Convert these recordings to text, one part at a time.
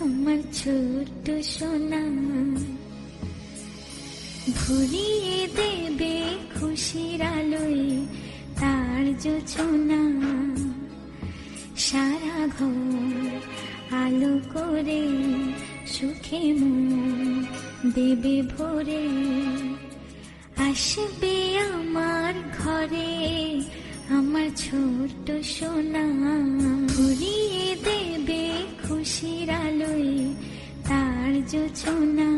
আমার ছোট্ট সোনা, ভরিয়ে দেবে খুশির আলোয় তার জোছনা। সারা ঘর আলো করে সুখে মন দেবে ভরে। আসবে আমার ঘরে আমার ছোট্ট সোনা, ভরিয়ে দেবে খুশির আলোয় তার জোছনা।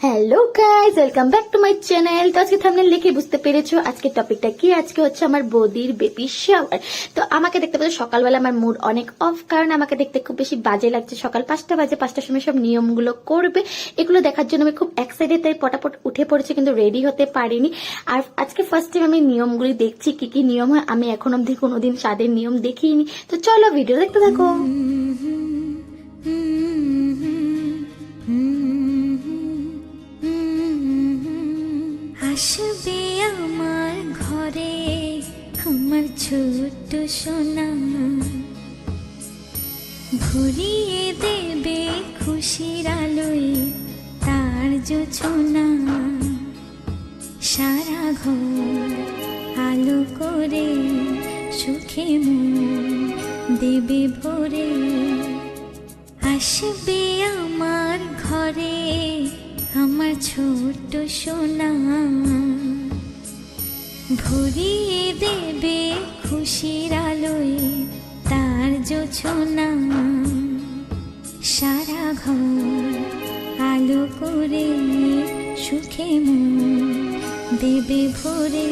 Hello guys, welcome back to my channel. তো আজকে থাম্বনেল দেখে বুঝতে পেরেছো আজকে টপিকটা কি। আজকে হচ্ছে আমার বৌদির বেবি শাওয়ার। তো আমাকে দেখতে পাচ্ছ সকালবেলা আমার মুড অনেক অফ, কারণ আমাকে দেখতে খুব বেশি বাজে লাগছে। সকাল 5টা বাজে, 5টার সময় সব নিয়মগুলো করবে, এগুলো দেখার জন্য আমি খুব এক্সাইটেড, তাই পটাপট উঠে পড়েছি, কিন্তু রেডি হতে পারিনি। আর আজকে ফার্স্ট টাইম আমি নিয়মগুলি দেখছি, কি কি নিয়ম হয়। আমি এখন অব্দি কোনোদিন স্বাদের নিয়ম দেখিনি। তো চলো ভিডিও দেখতে থাকো। আসবে আমার ঘরে আমার ছোট্ট সোনা, ভরিয়ে দেবে খুশির আলোয় তার জোছনা। সারা ঘর আলো করে সুখে মন দেবে ভরে। আসবে আমার ঘরে আমার ছোট্ট সোনা, ভরিয়ে দেবে খুশির আলোয় তার জোছনা। সারা ঘর আলো করে সুখে মন দেবে ভরে।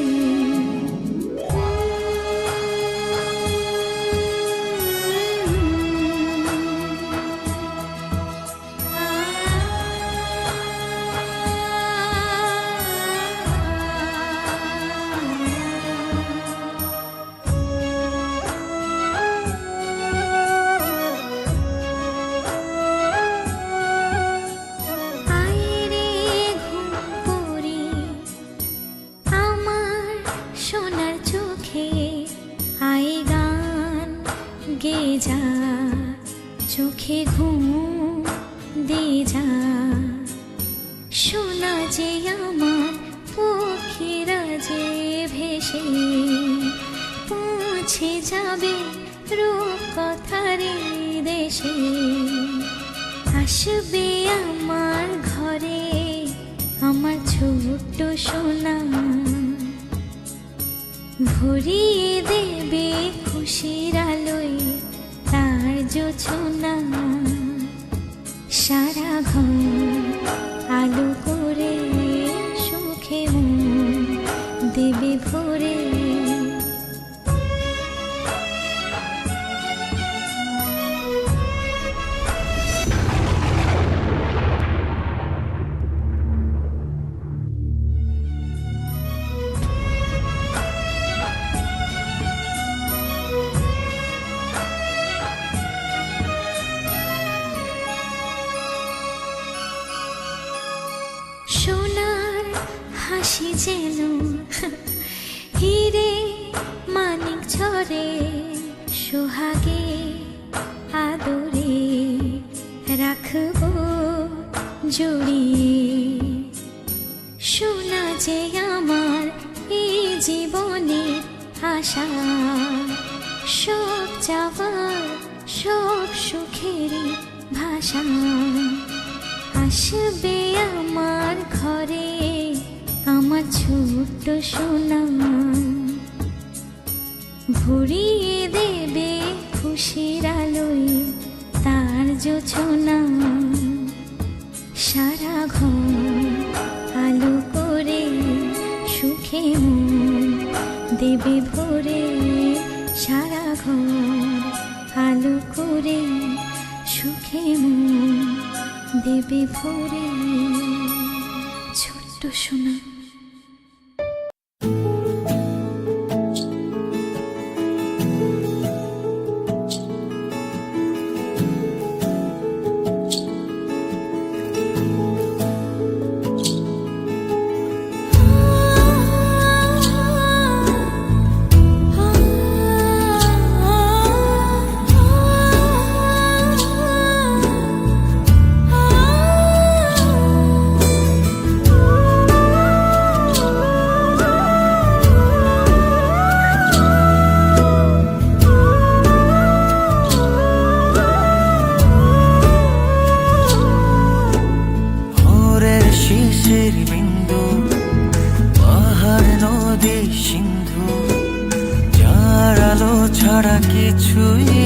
যা চোখে ঘুম দে যা, শোনা যে আমার পক্ষীরা যে ভেসে পৌঁছে যাবে রূপকথারে দেশে। আসবে আমার ঘরে আমার ছোট্ট সোনা, ভরিয়ে দেবে খুশির আলোয় তার জোছনা। সারা ঘর আলো করে সুখে মন দেবে ভরে। সোনার হাসি যেন হিরে মানিক ঝরে, সোহাগে আদরে রাখবো জড়িয়ে। সোনা যে আমার এই জীবনের আশা, সব চাওয়ার সব সুখেরই ভাষা। আসবে আমার ঘরে আমার ছোট্ট সোনা, ভরিয়ে দেবে খুশির আলোয় তার জোছনা। সারা ঘর আলো করে সুখে মন দেবে ভরে। সারা ঘর আলো করে সুখে মন দেবে ভরে। ছোট্ট সোনা। শিশির বিন্দু, পাহাড় নদী সিন্ধু, যার আলো ছাড়া কিছুই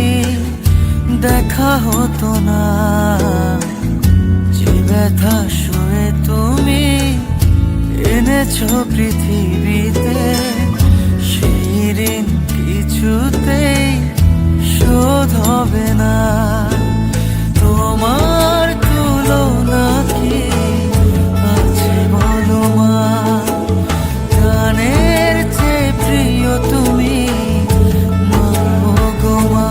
দেখা হতো না। যে ব্যথা শুয়ে তুমি এনেছো পৃথিবীতে, সেই ঋণ কিছুতেই শোধ হবে না। তোমার তুলনা কি আছে বলো মা, প্রাণের চেয়ে প্রিয় তুমি মা গো মা।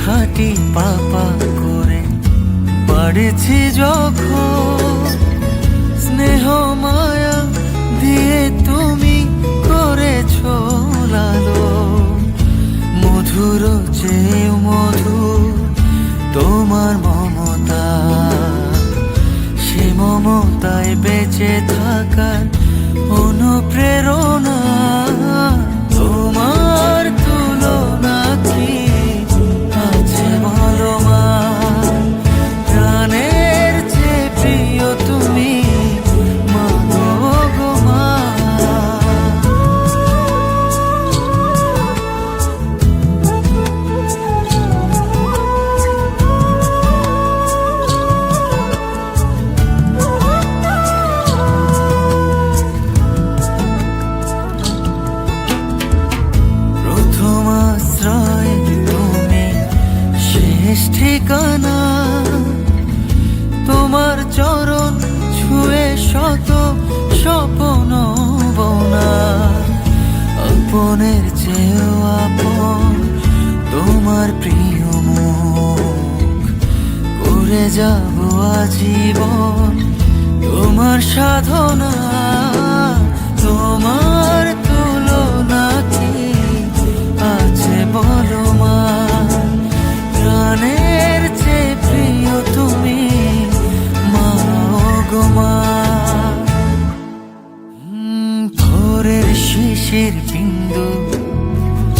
হাঁটি পাপা করে বাড়েছি যখন, স্নেহ মায়া দিয়ে তুমি করেছো লালো। মধুর চেয়ে মধুর তোমার মমতা, সে মমতায় বেঁচে থাকার অনুপ্রেরণা। তোমার তুলনা কি আছে বলো মা, প্রাণের চেয়ে প্রিয় তুমি মা গো মা। প্রথম আশ্রয় তুমি, শেষ ঠিকানা, তোমার চরণ ছুঁয়ে শত স্বপ্ন বোনা। আপনের চেয়েও আপন তোমার প্রিয় মুখ, করে যাব আজীবন তোমার সাধনা। তোমার তুলনা কি আছে বলো মা, প্রাণের চেয়ে প্রিয় তুমি মা গো মা। ভোরের শিশির বিন্দু,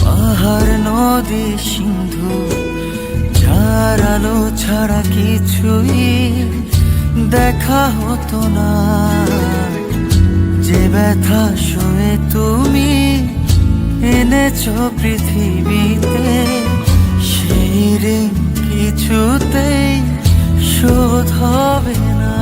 পাহাড় নদী সিন্ধু, যার আলো ছাড়া কিছুই দেখা হতো না। যে ব্যথা শুয়ে তুমি এনেছো পৃথিবীতে, সেই ঋণ কিছুতেই শোধ হবে না।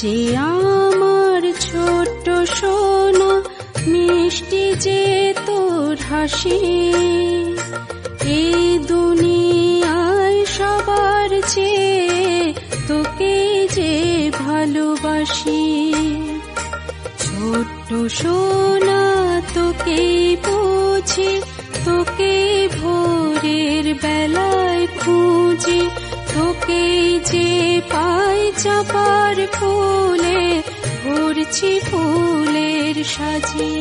যে আমার ছোট্ট সোনা, মিষ্টি যে তোর হাসি, এই দুনিয়ায় সবার চেয়ে তোকে যে ভালোবাসি। ছোট্ট সোনা তোকে বুঝি, তোকে ভোরের বেলায় খুঁজি, তোকে যে পাই চাপার ফুলে ভরছি ফুলের সাজি।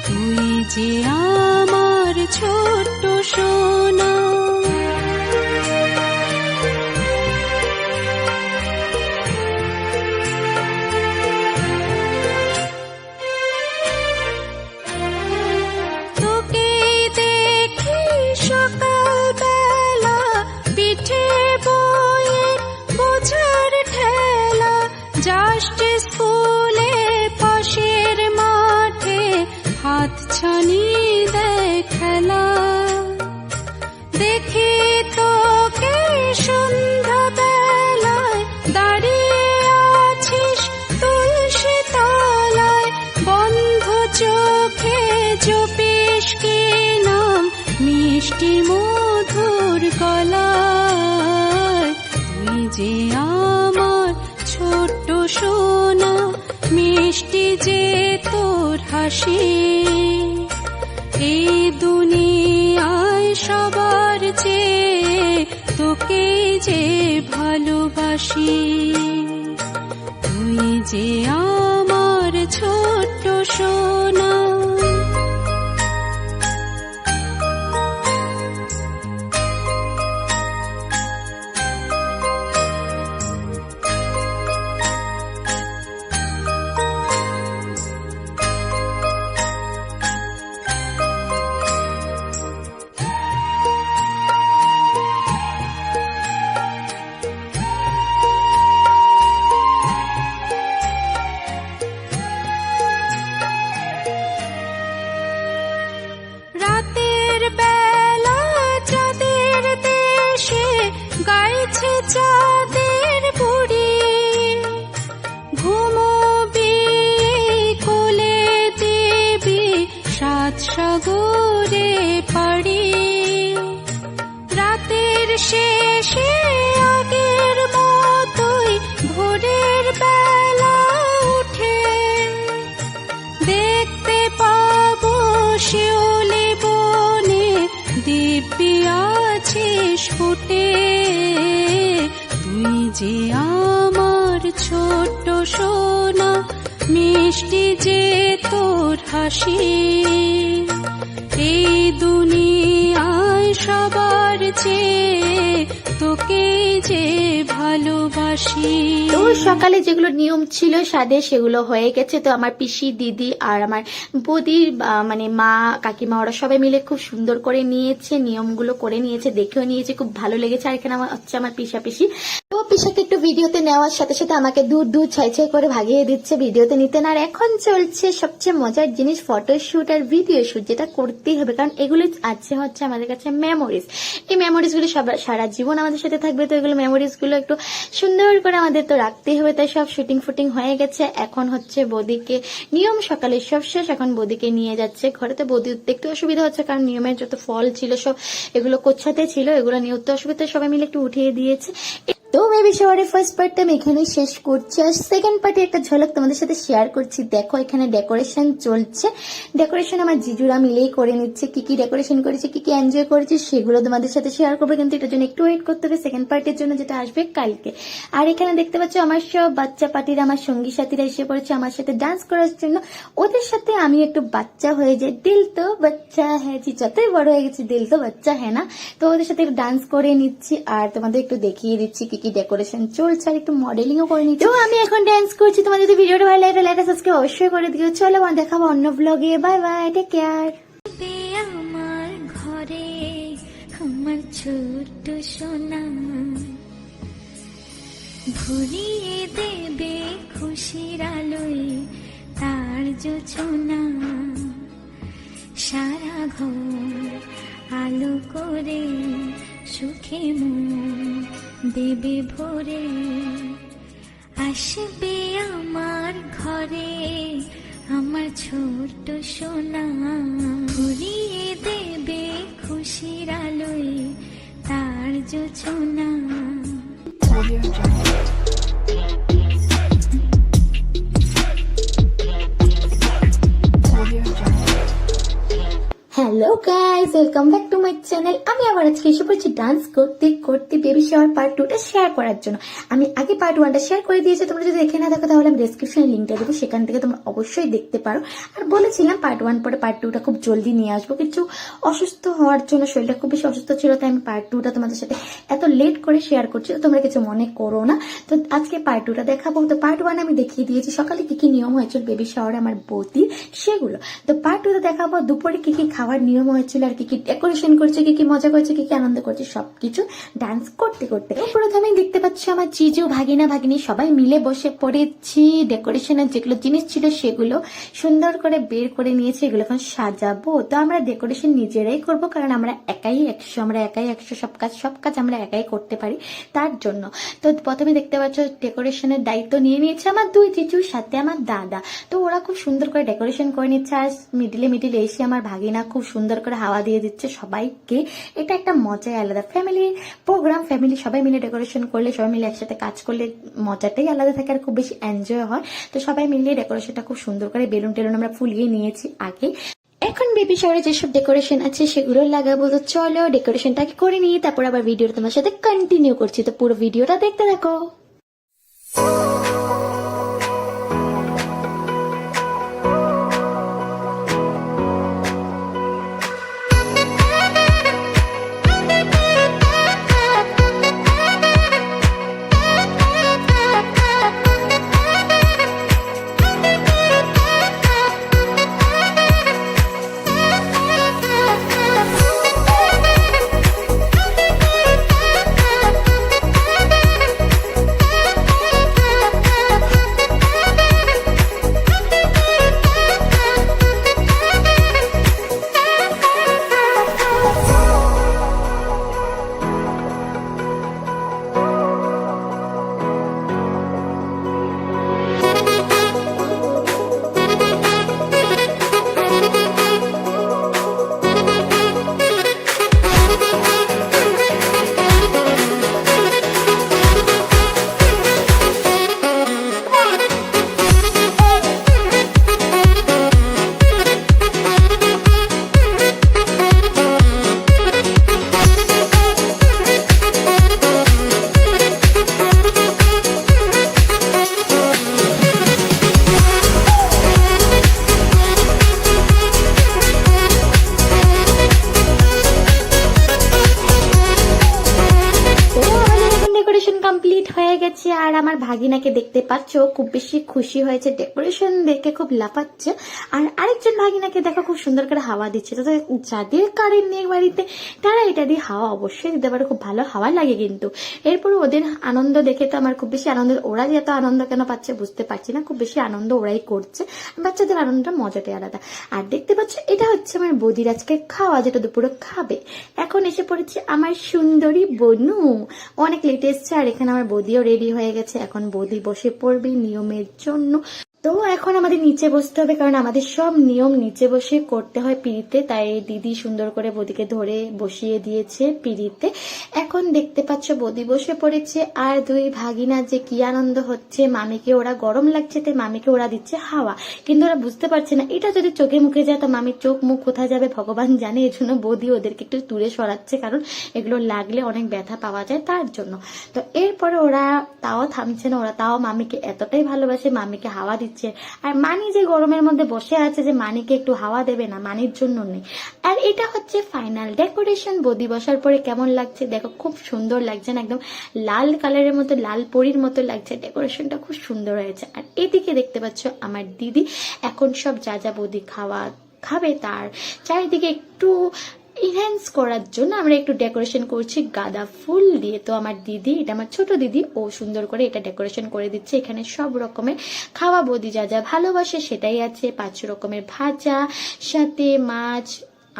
তুই যে আমার ছোট্ট সোনা। তোকে দেখি সকাল বেলা হাসি। এই দুনিয়ায় সবার চেয়ে তোকে যে ভালোবাসি। তুই যে আমার ছোট্ট সোনা। রাতের বেলা চাঁদের দেশে গাইছে চাঁদের বুড়ি। ঘুমোবি কোলে দেবী সাত সাগরে পাড়ি। রাতের শেষে আগের মতোই ভোরের বেলা উঠে দেখতে পাবো শিউলি বনে দিব্যি আছিস ফুটে। তুই যে আমার ছোট্ট সোনা, মিষ্টি যে তোর হাসি। এই দুনিয়ায় সবার চেয়ে তোকে যে ভালোবাসি। তো সকালে যেগুলো নিয়ম ছিল সাদে সেগুলো হয়ে গেছে। তো আমার পিসি, দিদি আর আমার বৌদির মানে মা, কাকিমা ওরা সবাই মিলে খুব সুন্দর করে নিয়েছে, নিয়মগুলো করে নিয়েছে, দেখেও নিয়েছে, খুব ভালো লেগেছে। আর এখানে আমার হচ্ছে আমার পিসা পিসি। তো পিসাকে একটু ভিডিওতে নেওয়ার সাথে সাথে আমাকে দূর দূর ছাই ছাই করে ভাগিয়ে দিচ্ছে ভিডিওতে নিতে না। আর এখন চলছে সবচেয়ে মজার জিনিস, ফটোশুট আর ভিডিও শুট, যেটা করতেই হবে কারণ এগুলো হচ্ছে আমাদের কাছে মেমোরিজ। এই মেমোরিজ গুলো সারা জীবন আমাদের সাথে থাকবে। তো এগুলো মেমোরিজ গুলো একটু সুন্দর করে আমাদের তো রাখতেই হবে। তাই সব শুটিং ফুটিং হয়ে গেছে। এখন হচ্ছে বৌদিকে নিয়ম সকালে সব শেষ, এখন বৌদিকে নিয়ে যাচ্ছে ঘরে। তো বৌদি উঠতে একটু অসুবিধা হচ্ছে কারণ নিয়মের যত ফল ছিল সব এগুলো কোচ্ছাতে ছিল, এগুলো নিয়ে উঠতে অসুবিধা, সবাই মিলে একটু উঠিয়ে দিয়েছে। তো বেবি শাওয়ারের ফার্স্ট পার্টটা আমি এখানেই শেষ করছি, আর সেকেন্ড পার্টে একটা ঝলক তোমাদের সাথে শেয়ার করছি। দেখো এখানে ডেকোরেশন চলছে। ডেকোরেশন আমার জিজুরা মিলেই করে নিচ্ছে। কি কি ডেকোরেশন করেছে, কি কি এনজয় করেছে সেগুলো তোমাদের সাথে শেয়ার করবো, কিন্তু এটার জন্য একটু ওয়েট করতে হবে সেকেন্ড পার্টের জন্য, যেটা আসবে কালকে। আর এখানে দেখতে পাচ্ছ আমার সব বাচ্চা পার্টির আমার সঙ্গী সাথীরা এসে পড়েছে আমার সাথে ডান্স করার জন্য। ওদের সাথে আমি একটু বাচ্চা হয়ে যাই, দিল তো বাচ্চা হ্যাঁ, যতই বড় হয়ে গেছি দিল তো বাচ্চা হ্যাঁ না। তো ওদের সাথে একটু ডান্স করে নিচ্ছি আর তোমাদের একটু দেখিয়ে দিচ্ছি কি কি ডেকোরেশন চলছে, আর একটু মডেলিংও করে নিচ্ছি। তো আমি এখন ডান্স করছি। তোমার যদি ভিডিওটা ভালো লাগে লাইক সাবস্ক্রাইব অবশ্যই করে দিও। চলো দেখাবো অন্য ব্লগে। Bye bye, take care. আমার ঘরে আমার ছোট্ট সোনা, ভরিয়ে দেবে খুশির আলোয় তার জোছনা। সারা ঘর আলো করে সুখে মন দেবে ভরে। আসবে আমার ঘরে আমার ছোট্ট সোনা, ভরিয়ে দেবে খুশির আলোয় তার জোছনা। Hello guys, welcome back to my channel. আমি আবার আজকে এসে পড়েছি ডান্স করতে করতে বেবি শাওয়ার পার্ট 2টা শেয়ার করার জন্য। আমি আগে পার্ট 1টা শেয়ার করে দিয়েছি, তোমরা যদি দেখে না থাকো তাহলে আমি ডেসক্রিপশনে লিঙ্কটা দেবো, সেখান থেকে তোমরা অবশ্যই দেখতে পারো। আর বলেছিলাম পার্ট 1 পরে পার্ট 2টা খুব জলদি নিয়ে আসবো, কিছু অসুস্থ হওয়ার জন্য শরীরটা খুব বেশি অসুস্থ ছিল, তাই আমি পার্ট 2টা তোমাদের সাথে এত লেট করে শেয়ার করছি, তো তোমরা কিছু মনে করো না। তো আজকে পার্ট 2টা দেখাবো। তো পার্ট 1 আমি দেখিয়ে দিয়েছি সকালে কি কি নিয়ম হয়েছিল বেবি শাওয়ারে আমার বৌদির, সেগুলো। তো পার্ট 2তে দেখাবো দুপুরে কি কি খাওয়ার নিয়ম হয়েছিল, আর কি কি ডেকোরেশন করছে, কি কি মজা করছে, কি কি আনন্দ করছে, সবকিছু ডান্স করতে করতে। প্রথমে দেখতে পাচ্ছি আমার জিজু, ভাগিনা, ভাগিনী সবাই মিলে বসে পড়েছি। ডেকোরেশনের যেগুলো জিনিস ছিল সেগুলো সুন্দর করে বের করে নিয়েছি, এগুলো এখন সাজাবো। তো আমরা ডেকোরেশন নিজেরাই করব, কারণ আমরা একাই 100 সব কাজ আমরা একাই করতে পারি, তার জন্য। তো প্রথমে দেখতে পাচ্ছ ডেকোরেশনের দায়িত্ব নিয়ে নিয়েছে আমার দুই জিজুর সাথে আমার দাদা। তো ওরা খুব সুন্দর করে ডেকোরেশন করে নিচ্ছে, আর মিডিলে এসে আমার ভাগিনা খুব সুন্দর করে হাওয়া দিয়ে দিচ্ছে সবাইকে। এটা একটা মজাই আলাদা। ফ্যামিলি প্রোগ্রাম, ফ্যামিলি সবাই মিলে ডেকোরেশন করলে, সবাই মিলে একসাথে কাজ করলে মজাটাই আলাদা থাকে আর খুব বেশি এনজয় হয়। তো সবাই মিলে ডেকোরেশনটা খুব সুন্দর করে বেলুন টেলুন আমরা ফুলিয়ে নিয়েছি আগে। এখন বেবি শাওয়ারে যেসব ডেকোরেশন আছে সেগুলো লাগাবো। তো চলো ডেকোরেশনটাকে করে নিই, তারপর আবার ভিডিওটা তোমার সাথে কন্টিনিউ করছি। তো পুরো ভিডিওটা দেখতে থাকো। কমপ্লিট হয়ে গেছে। আর আমার ভাগিনাকে দেখতে পাচ্ছ খুব বেশি খুশি হয়েছে, ডেকোরেশন দেখে খুব লাফাচ্ছে। আর আরেকজন ভাগিনাকে দেখো খুব সুন্দর করে হাওয়া দিচ্ছে। তো যাদের কারেন্ট নেই বাড়িতে তারা এটা দিয়ে হাওয়া অবশ্যই দিতে পারে, খুব ভালো হাওয়া লাগে কিন্তু। এরপর ওদের আনন্দ দেখে তো আমার খুব বেশি আনন্দ, ওরা যে এত আনন্দ কেন পাচ্ছে বুঝতে পারছি না, খুব বেশি আনন্দ ওরাই করছে। বাচ্চাদের আনন্দটা মজাটাই আলাদা। আর দেখতে পাচ্ছ এটা হচ্ছে আমার বৌদির আজকে খাওয়া, যেটা দুপুরে খাবে। এখন এসে পড়েছে আমার সুন্দরী বনু, অনেক লেট এসছে। আর এখানে আমার বৌদিও রেডি হয়ে গেছে, এখন বৌদি বসে পড়বে নিয়মের জন্য। তো এখন আমাদের নিচে বসতে হবে, কারণ আমাদের সব নিয়ম নিচে বসে করতে হয় পিড়িতে। তাই দিদি সুন্দর করে বৌদিকে ধরে বসিয়ে দিয়েছে পিড়িতে। এখন দেখতে পাচ্ছ বৌদি বসে পড়েছে। আর দুই ভাগিনা যে কি আনন্দ হচ্ছে, মামিকে ওরা গরম লাগছে তাই মামিকে ওরা দিচ্ছে হাওয়া, কিন্তু ওরা বুঝতে পারছে না এটা যদি চোখে মুখে যায় তো মামির চোখ মুখ কোথায় যাবে ভগবান জানে। এই জন্য বৌদি ওদেরকে একটু দূরে সরাচ্ছে, কারণ এগুলো লাগলে অনেক ব্যথা পাওয়া যায় তার জন্য। তো এরপরে ওরা তাও থামছে না, ওরা তাও মামিকে এতটাই ভালোবাসে, মামিকে হাওয়া দিচ্ছে। আর মানি যে গরমের মধ্যে বসে আছে যে মানিকে একটু হাওয়া দেবে না, মানির জন্য নেই। আর এটা হচ্ছে ফাইনাল ডেকোরেশন। বৌদি বসার পরে কেমন লাগছে দেখো, খুব সুন্দর লাগছে না, একদম লাল কালারের মতো, লাল পরীর মতো লাগছে। ডেকোরেশনটা খুব সুন্দর হয়েছে। আর এদিকে দেখতে পাচ্ছ আমার দিদি এখন সব যা যা বৌদি খাবে তার চারিদিকে একটু ইনহ্যান্স করার জন্য আমরা একটু ডেকোরেশন করছি গাঁদা ফুল দিয়ে। তো আমার দিদি, এটা আমার ছোট দিদি, ও সুন্দর করে এটা ডেকোরেশন করে দিচ্ছে। এখানে সব রকমের খাওয়া বৌদি যা যা ভালোবাসে সেটাই আছে। 5 রকমের ভাজা, সাথে মাছ,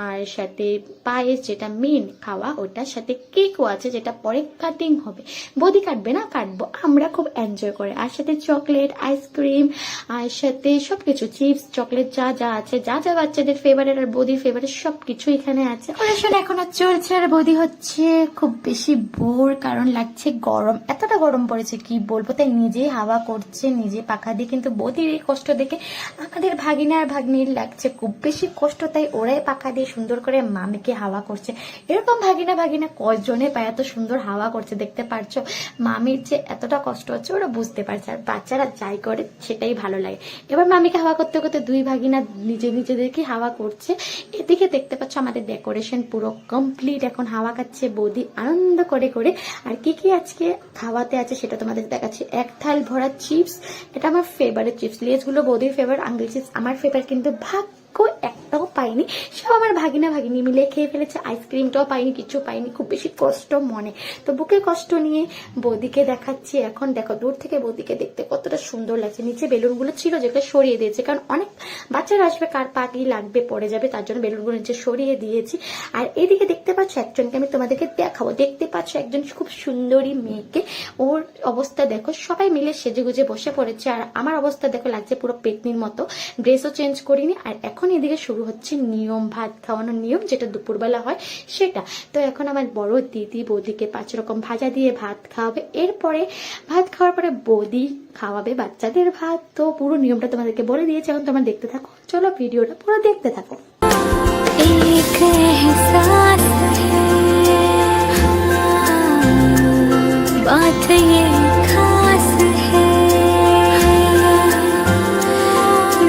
আর সাথে পায়েস যেটা মেন খাওয়া, ওটার সাথে কেকও আছে যেটা পরে কাটিং হবে। বৌদি কাটবে না, কাটবো আমরা, খুব এনজয় করে। আর সাথে চকলেট, আইসক্রিম, আর সাথে সবকিছু চিপস, চকলেট যা যা আছে, যা যা বাচ্চাদের ফেভারিট আর বৌদির ফেভারিট সবকিছু এখানে আছে। ডেকোরেশন এখনো চলছে আর বৌদি হচ্ছে খুব বেশি বোর, কারণ লাগছে গরম, এতটা গরম পড়েছে কি বলবো। তাই নিজেই হাওয়া করছে, নিজে পাখা দিয়ে। কিন্তু বৌদির এই কষ্ট দেখে আমাদের ভাগিনা আর ভাগ্নির লাগছে খুব বেশি কষ্ট, তাই ওরাই পাখা দিয়ে সুন্দর করে মামিকে হাওয়া করছে। এরকম ভাগিনা কয়জনে পায় এত সুন্দর হাওয়া করছে দেখতে পারছো। মামির যে এতটা কষ্ট হচ্ছে ওরা বুঝতে পারছে, আর বাচ্চারা যাই করে সেটাই ভালো লাগে। এবার মামিকে হাওয়া করতে করতে দুই ভাগিনা নিজেদেরকে হাওয়া করছে। এদিকে দেখতে পাচ্ছ আমাদের ডেকোরেশন পুরো কমপ্লিট, এখন হাওয়া খাচ্ছে বৌদি আনন্দ করে করে। আর কি কি আজকে খাওয়াতে আছে সেটা তোমাদের দেখাচ্ছি। 1 থাল ভরা চিপস, এটা আমার ফেভারিট চিপস। লেজ গুলো বৌদির ফেভারিট, আঙ্গুল চিপস আমার ফেভারিট, কিন্তু একটাও পাইনি, সব আমার ভাগিনী মিলে খেয়ে ফেলেছে। আইসক্রিমটাও পাইনি, কিছু পাইনি, খুব বেশি কষ্ট মনে। তো বুকে কষ্ট নিয়ে বৌদিকে দেখাচ্ছি। এখন দেখো দূর থেকে বৌদিকে দেখতে কতটা সুন্দর লাগছে। নিচে বেলুনগুলো ছিল যেগুলো সরিয়ে দিয়েছে, কারণ অনেক বাচ্চারা আসবে, কার পাকি লাগবে পড়ে যাবে, তার জন্য বেলুনগুলো নিচে সরিয়ে দিয়েছি। আর এদিকে দেখতে পাচ্ছ একজনকে আমি তোমাদেরকে দেখাবো। দেখতে পাচ্ছ একজন খুব সুন্দরী মেয়েকে, ওর অবস্থা দেখো, সবাই মিলে সেজে গুজে বসে পড়েছে। আর আমার অবস্থা দেখো লাগছে পুরো পেতনির মতো, ড্রেসও চেঞ্জ করিনি। আর এখন এদিকে শুরু হচ্ছে নিয়ম, ভাত খাওয়ানোর নিয়ম, যেটা দুপুরবেলা হয় সেটা। তো এখন আমার বড় দিদি বৌদিকে 5 রকম ভাজা দিয়ে ভাত খাওয়াবে। এরপরে ভাত খাওয়ার পরে বৌদি খাওয়াবে বাচ্চাদের ভাত। তো পুরো নিয়মটা তোমাদেরকে বলে দিয়েছি, এখন তোমরা দেখতে থাকো। চলো ভিডিওটা পুরো দেখতে থাকো। एक एहसास है, बात ये खास है,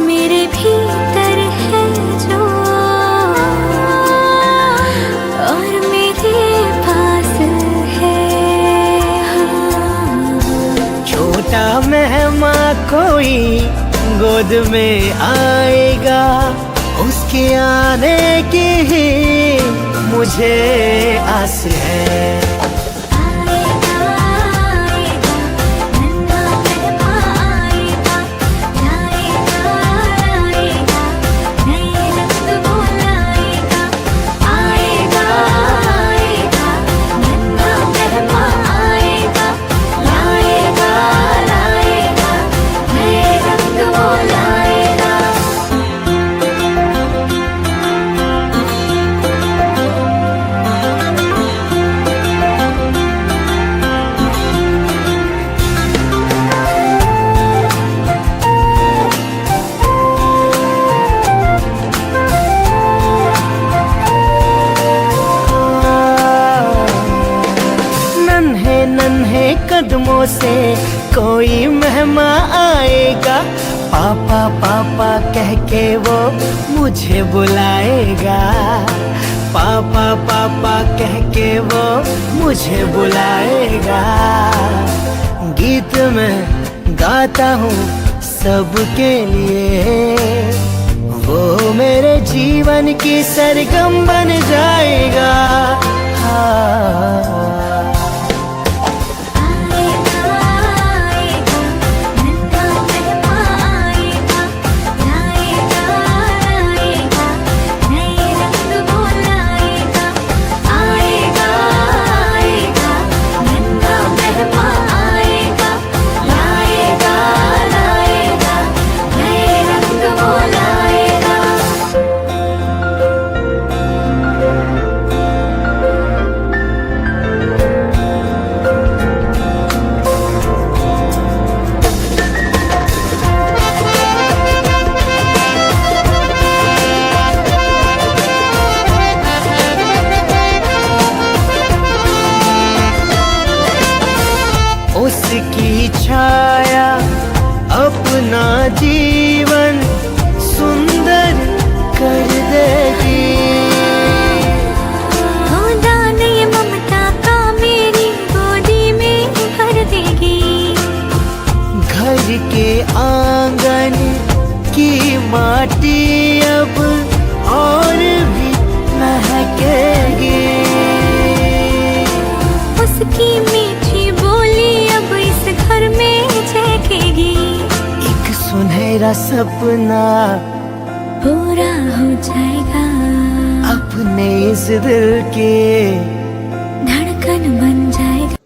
मेरे भीतर है जो और मेरे पास है। छोटा मेहमान कोई गोद में आएगा, उसके आने की ही मुझे आस है। नन्हे कदमों से कोई मेहमान आएगा, पापा पापा कह के वो मुझे बुलाएगा, पापा पापा कह के वो मुझे बुलाएगा। गीत में गाता हूँ सबके लिए, वो मेरे जीवन की सरगम बन जाएगा। हाँ। उसकी छाया अपना जीवन सुंदर कर देगी, दान ये ममता का मेरी गोदी में भर देगी। घर के आंगन की माटी अब और भी महकेगी, उसकी मीठी बोली अब इस घर में झलकेगी। एक सुनहरा सपना पूरा हो जाएगा, अपने इस दिल के धड़कन बन जाएगा।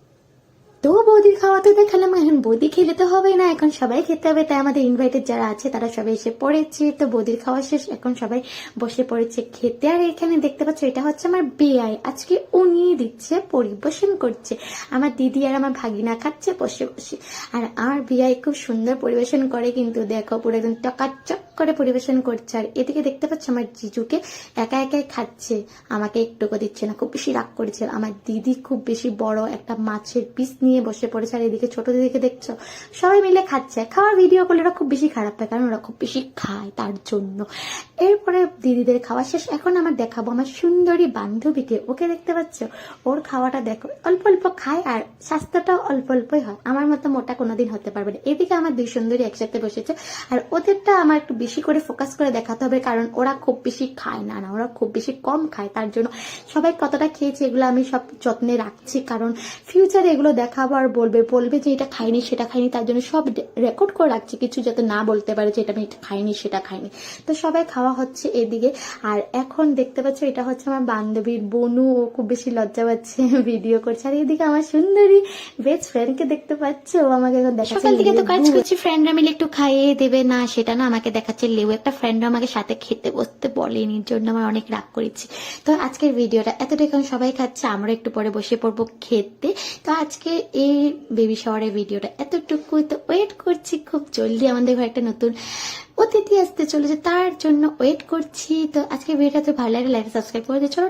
তো বৌদির খাওয়া তো দেখালাম, এখন বৌদি খেলে তো হবেই না, এখন সবাই খেতে হবে। তাই আমাদের ইনভাইটেড যারা আছে তারা সবাই এসে পড়েছে। তো বৌদির খাওয়া শেষ, এখন সবাই বসে পড়েছে খেতে। আর এখানে দেখতে পাচ্ছ এটা হচ্ছে আমার বেয়াই, আজকে উনি দিচ্ছে, পরিবেশন করছে। আমার দিদি আর আমার ভাগিনা খাচ্ছে বসে বসে। আর আমার বেয়াই খুব সুন্দর পরিবেশন করে, কিন্তু দেখো পুরো একদম টকাচক করে পরিবেশন করছে। আর এদিকে দেখতে পাচ্ছ আমার জিজুকে একা একাই খাচ্ছে, আমাকে একটুকু দিচ্ছে না, খুব বেশি রাগ করেছে। আমার দিদি খুব বেশি বড় একটা মাছের পিস নিয়ে বসে পড়েছে। আর এদিকে ছোট দিদিকে দেখছো, সবাই মিলে খাচ্ছে। খাওয়ার ভিডিও করলে ওরা খুব বেশি খারাপ পায়, কারণ ওরা খুব বেশি খায় তার জন্য। এরপরে দিদিদের খাওয়া শেষ, এখন আমার দেখাবো আমার সুন্দরী বান্ধবীকে। ওকে দেখতে পাচ্ছ, ওর খাওয়াটা দেখো, অল্প অল্প খায় আর স্বাস্থ্যটাও অল্প অল্পই হয়, আমার মতো মোটা কোনোদিন হতে পারবে না। এদিকে আমার দুই সুন্দরী একসাথে বসেছে, আর ওদেরটা আমার একটু বেশি করে ফোকাস করে দেখাতে হবে, কারণ ওরা খুব বেশি খায় না, ওরা খুব বেশি কম খায়। তার জন্য সবাই কতটা খেয়েছে এগুলো আমি সব যত্নে রাখছি, কারণ ফিউচারে এগুলো দেখাবো আর বলবে যে এটা খাইনি সেটা খাইনি, তার জন্য সব রেকর্ড করে রাখছি, কিছু যাতে না বলতে পারে যে এটা আমি এটা খাইনি সেটা খাইনি। তো সবাই খাওয়া হচ্ছে এদিকে। আর এখন দেখতে পাচ্ছ এটা হচ্ছে আমার বান্ধবীর বনু, ও খুব বেশি লজ্জা পাচ্ছে, ভিডিও করছে। আর এদিকে আমার সুন্দরী বেস্ট ফ্রেন্ডকে দেখতে পাচ্ছ, ও আমাকে এখন দেখা, সকাল থেকে তো কাজ করছি, ফ্রেন্ডরা মিলে একটু খাইয়ে দেবে না, সেটা না আমাকে দেখা খাচ্ছে লেবু, একটা ফ্রেন্ডও আমাকে সাথে খেতে বসতে বলেনি, এর জন্য আমার অনেক রাগ করেছি। তো আজকের ভিডিওটা এতটুকু, সবাই খাচ্ছে, আমরা একটু পরে বসে পড়বো খেতে। তো আজকে এই বেবি শাওয়ারের ভিডিওটা এতটুকু, তো ওয়েট করছি খুব জলদি আমাদের ঘরে একটা নতুন অতিথি আসতে চলেছে, তার জন্য ওয়েট করছি। তো আজকে ভিডিওটা তো ভালো লাগে, লাইক সাবস্ক্রাইব করে দিও। চলো